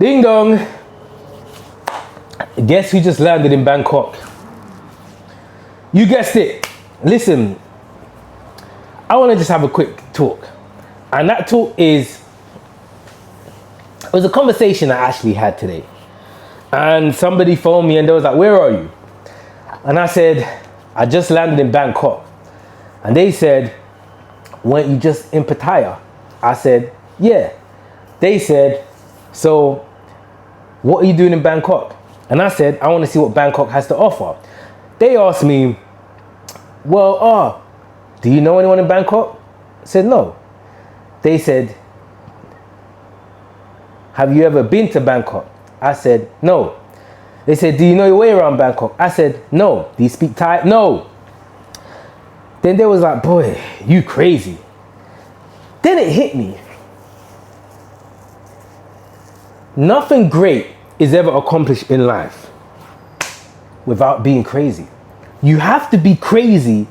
Ding dong. Guess who just landed in Bangkok? You guessed it. Listen, I want to just have a quick talk. And that talk it was a conversation I actually had today. And somebody phoned me and they was like, where are you? And I said, I just landed in Bangkok. And they said, weren't you just in Pattaya? I said, yeah. They said, so what are you doing in Bangkok? And I said, I want to see what Bangkok has to offer. They asked me, well, do you know anyone in Bangkok? I said, no. They said, have you ever been to Bangkok? I said, no. They said, do you know your way around Bangkok? I said, no. Do you speak Thai? No. Then they was like, boy, you crazy. Then it hit me. Nothing great is ever accomplished in life without being crazy. You have to be crazy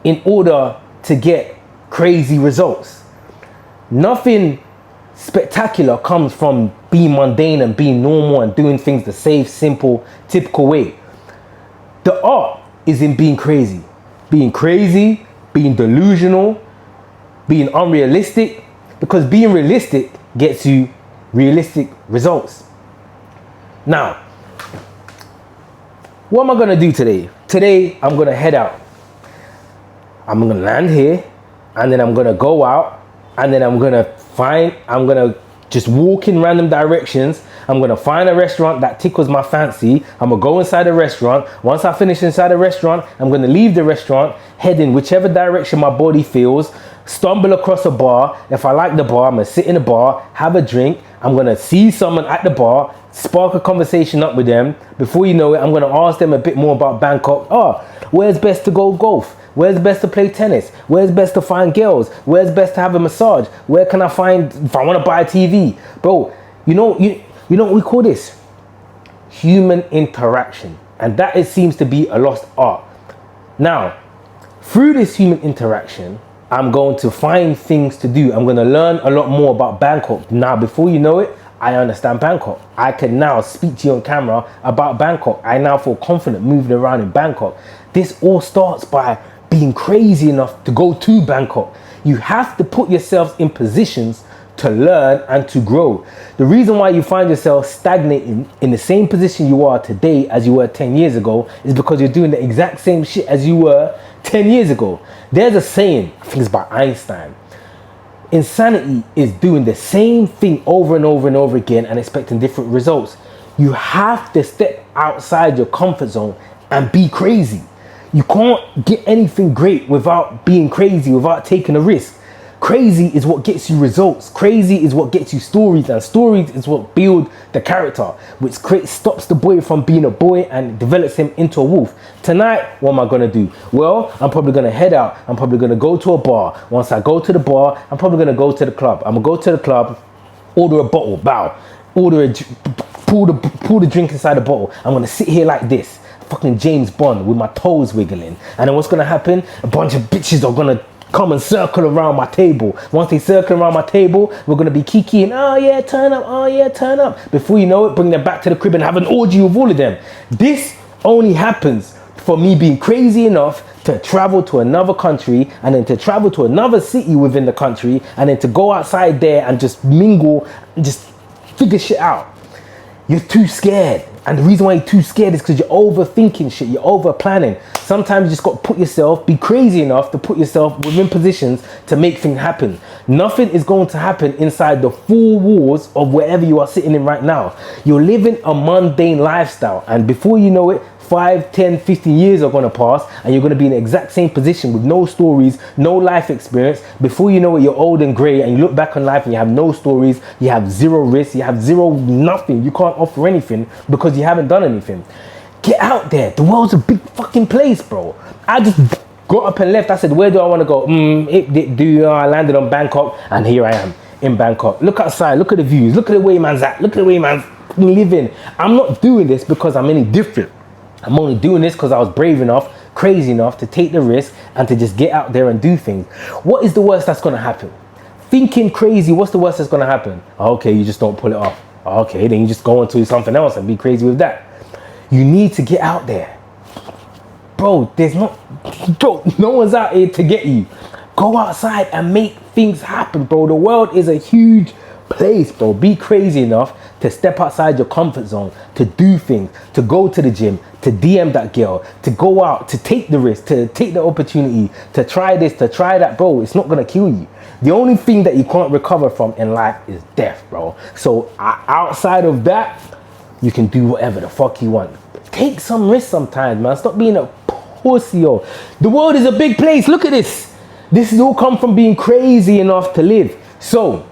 in order to get crazy results. Nothing spectacular comes from being mundane and being normal and doing things the safe, simple, typical way. The art is in being crazy. Being crazy, being delusional, being unrealistic, because being realistic gets you realistic results. Now, what am I gonna do today? Today, I'm gonna head out. I'm gonna land here, and then I'm gonna go out, and then I'm gonna just walk in random directions. I'm gonna find a restaurant that tickles my fancy. I'm gonna go inside the restaurant. Once I finish inside the restaurant, I'm gonna leave the restaurant, head in whichever direction my body feels, stumble across a bar. If I like the bar, I'm gonna sit in the bar, have a drink. I'm gonna see someone at the bar, spark a conversation up with them. Before you know it, I'm gonna ask them a bit more about Bangkok. Where's best to go golf? Where's best to play tennis? Where's best to find girls? Where's best to have a massage? Where can I find, if I wanna buy a TV? Bro, you know what we call this? Human interaction. And that it seems to be a lost art. Now, through this human interaction, I'm going to find things to do. I'm going to learn a lot more about Bangkok. Now, before you know it, I understand Bangkok. I can now speak to you on camera about Bangkok. I now feel confident moving around in Bangkok. This all starts by being crazy enough to go to Bangkok. You have to put yourselves in positions to learn and to grow. The reason why you find yourself stagnating in the same position you are today as you were 10 years ago is because you're doing the exact same shit as you were 10 years ago. There's a saying, I think it's by Einstein. Insanity is doing the same thing over and over and over again and expecting different results. You have to step outside your comfort zone and be crazy. You can't get anything great without being crazy, without taking a risk. Crazy is what gets you results. Crazy is what gets you stories, and stories is what build the character, which stops the boy from being a boy and develops him into a wolf. Tonight, what am I gonna do? Well, I'm probably gonna head out. I'm probably gonna go to a bar. Once I go to the bar, I'm probably gonna go to the club. I'm gonna go to the club, order a bottle, pull the drink inside the bottle. I'm gonna sit here like this, fucking James Bond with my toes wiggling. And then what's gonna happen? A bunch of bitches are gonna come and circle around my table. Once they circle around my table, we're gonna be kikiing. Oh yeah, turn up. Oh yeah, turn up. Before you know it, bring them back to the crib and have an orgy with all of them. This only happens for me being crazy enough to travel to another country, and then to travel to another city within the country, and then to go outside there and just mingle and just figure shit out. You're too scared. And the reason why you're too scared is because you're overthinking shit, you're over planning. Sometimes you just got to be crazy enough to put yourself within positions to make things happen. Nothing is going to happen inside the four walls of wherever you are sitting in right now. You're living a mundane lifestyle, and before you know it, 5, 10, 15 years are gonna pass, and you're gonna be in the exact same position with no stories, no life experience. Before you know it, you're old and grey, and you look back on life and you have no stories, you have zero risk, you have zero nothing. You can't offer anything because you haven't done anything. Get out there. The world's a big fucking place, bro. I just got up and left. I said, where do I want to go? I landed on Bangkok, and here I am in Bangkok. Look outside, look at the views, look at the way man's at, look at the way man's living. I'm not doing this because I'm any different. I'm only doing this because I was brave enough, crazy enough to take the risk and to just get out there and do things. What is the worst that's going to happen? Thinking crazy, what's the worst that's going to happen? Okay, you just don't pull it off. Okay, then you just go into something else and be crazy with that. You need to get out there. Bro, no one's out here to get you. Go outside and make things happen, bro. The world is a huge place, bro. Be crazy enough to step outside your comfort zone, to do things, to go to the gym, to DM that girl, to go out, to take the risk, to take the opportunity, to try this, to try that, bro. It's not gonna kill you. The only thing that you can't recover from in life is death, bro. So outside of that, you can do whatever the fuck you want. Take some risk sometimes, man. Stop being a pussy, yo. The world is a big place. Look at this. This has all come from being crazy enough to live. So,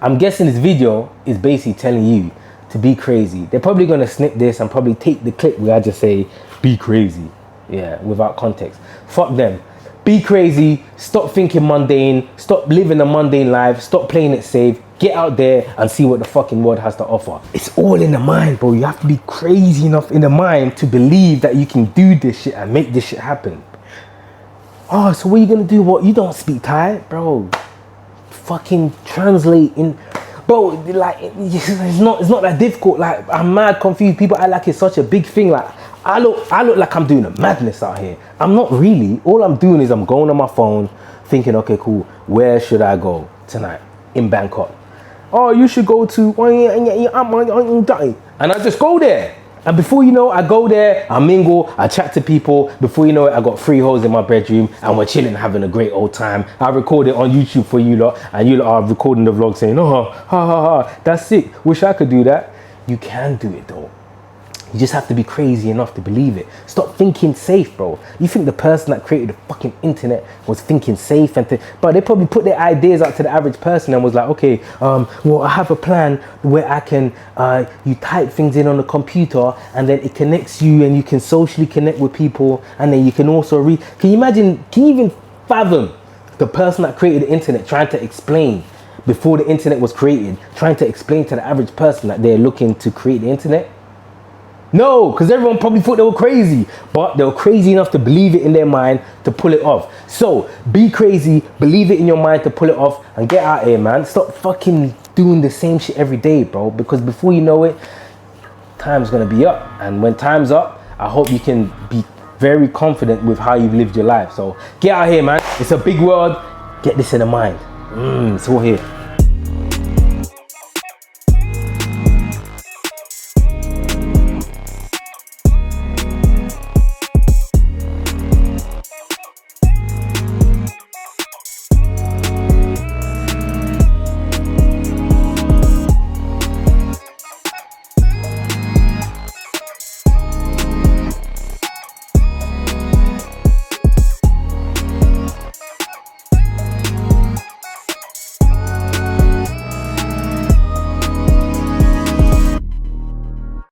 I'm guessing this video is basically telling you to be crazy. They're probably going to snip this and probably take the clip where I just say, be crazy. Yeah, without context. Fuck them. Be crazy. Stop thinking mundane. Stop living a mundane life. Stop playing it safe. Get out there and see what the fucking world has to offer. It's all in the mind, bro. You have to be crazy enough in the mind to believe that you can do this shit and make this shit happen. Oh, so what are you gonna do? What? You don't speak Thai, bro? Fucking translate in, bro. Like it's not that difficult. Like I'm mad confused. People act like it's such a big thing. Like I look like I'm doing a madness out here. I'm not really. All I'm doing is I'm going on my phone, thinking, okay, cool. Where should I go tonight in Bangkok? Oh, you should go to, and I just go there. And before you know it, I go there, I mingle, I chat to people. Before you know it, I got 3 hoes in my bedroom and we're chilling, having a great old time. I record it on YouTube for you lot, and you lot are recording the vlog saying, oh, ha, ha, ha, that's sick. Wish I could do that. You can do it though. You just have to be crazy enough to believe it. Stop thinking safe, bro. You think the person that created the fucking internet was thinking safe but they probably put their ideas out to the average person and was like, okay, well, I have a plan where I can, you type things in on the computer and then it connects you and you can socially connect with people, and then you can also read. Can you imagine, can you even fathom the person that created the internet trying to explain before the internet was created, trying to explain to the average person that they're looking to create the internet? No, because everyone probably thought they were crazy, but they were crazy enough to believe it in their mind to pull it off. So be crazy, believe it in your mind to pull it off, and get out here, man. Stop fucking doing the same shit every day, bro, because before you know it, time's gonna be up. And when time's up, I hope you can be very confident with how you've lived your life. So get out here, man. It's a big world. Get this in the mind. It's all here.